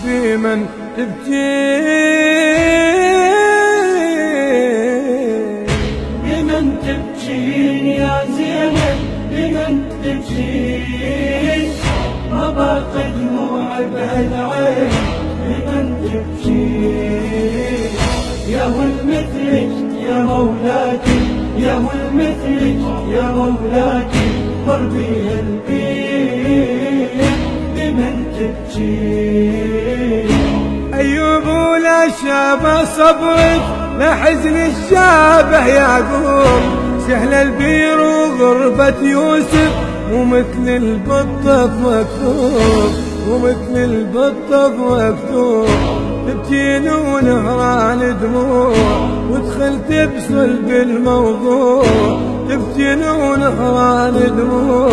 بمن تبكين؟ بمن تبكين يا زينب؟ بمن تبكين؟ ما باقي دموع بهالعين. بمن تبكين؟ يا والمثلك يا مولاتي، يا والمثلك يا مولاتي، ضربي البيت. بمن تبكين؟ أيوب ولا شاب صبرك لحزن الشابه يعقوب، سهل البير وغربة يوسف ومثل البطة مكتوب، ومثل البطة مكتوب. تبكين ونهران دموع ودخلت بصلب الموضوع، تبكين ونهران دموع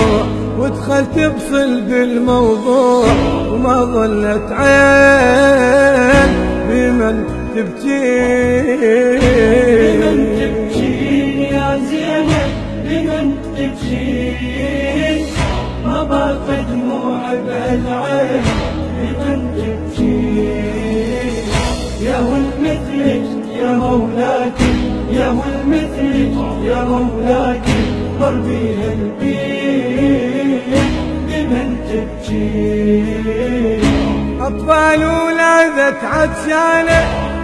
ودخلت بصلب الموضوع. وما ظلت عين بمن تبكين؟ بمن تبكين يا زينب؟ بمن تبكين؟ ما باقي دموع بهالعين. بمن تبكين؟ يا والمثلك يا مولاتي، يا والمثلك يا مولاتي، ضربي البيت. بمن تبكين؟ أطفال ولادت عطشانة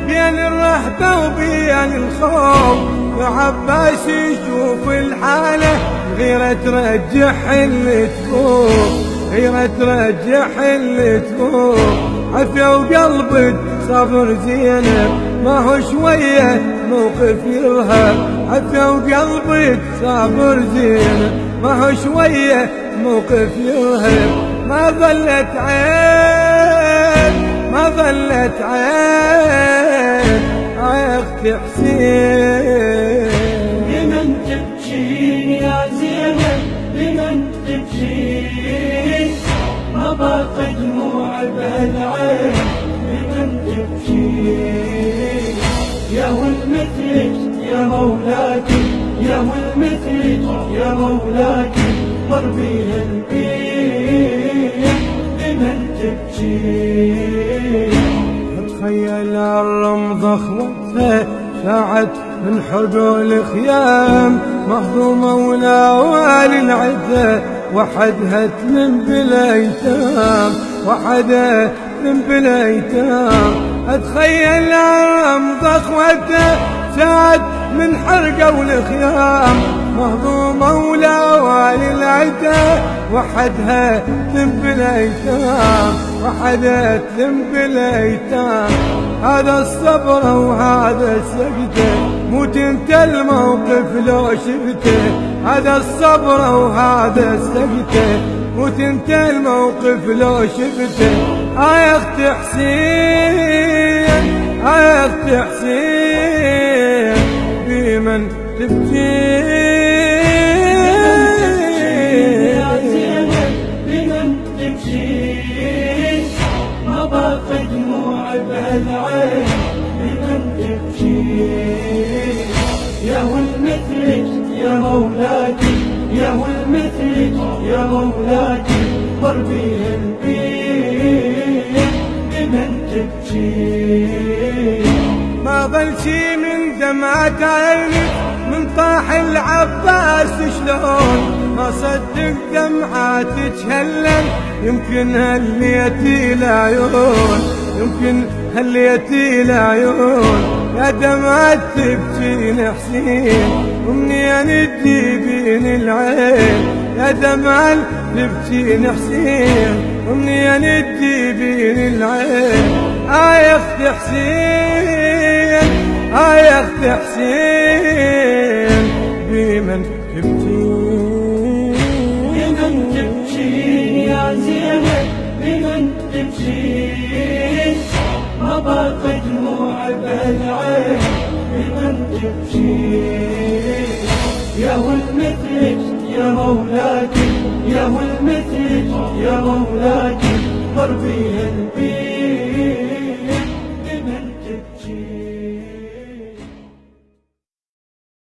بين الرهبة وبين الخوف، وعباس يشوف الحالة غيرة ترجح اللي تفوق، غيرة ترجح اللي تفوق. عفيا وقلبك صبر زينب ما هو شوية موقف يرهب، عفيا وقلبك صبر زينب ما هو شوية موقف يرهب. ما ظلت عين، ما ظلت عين اختي حسين. بمن تبكين يا زينب؟ بمن تبكين؟ ما باقي دموع بهالعين. بمن تبكين؟ يا والمثلك يا مولاتي، يا والمثلك يا مولاتي، ضربي البيت. بمن تبكين؟ اتخيل الرمض اخوتها شاعت من حجول خيام، مهضومة وناوالي العزة وحدها تلم بالايتام، وحدها تلم بالايتام. اتخيل الرمض اخوتها شاعت من حرقة والخيام، مهضومة وناوالي العزة وحدها تلم بالايتام، وحدها تلم بالايتام. هذا الصبر وهذا السكتة، موت انت الموقف لو شفته. هذا الصبر وهذا السكتة، موت انت الموقف لو شفته. يا اختي حسين، يا اختي حسين، بمن تبكين؟ يا زينب بمن تبكين؟ ما باقي دموع بهالعين. بمن تبكين؟ يا والمثلك يا مولاتي، يا والمثلك يا مولاتي، ضربي البيت. بمن تبكين؟ ما ظل شي من دمعة عينك من طاح العباس شلون، ما صدق دمعاتك هلل يمكن هليتي العيون، يمكن هليتي العيون. يا دمعة تبكين حسين ومنين تجيبين العين، يا دمعة تبكين حسين ومنين تجيبين العين. يا اختي حسين، يا اختي حسين، بمن تبكين؟ بمن تبكين يا زينب؟ بمن تبكين؟ ما باقي دموع بهالعين. بمن تبكين؟ يا والمثلك يا مولاتي، يا والمثلك يا مولاتي، ضربي البيت.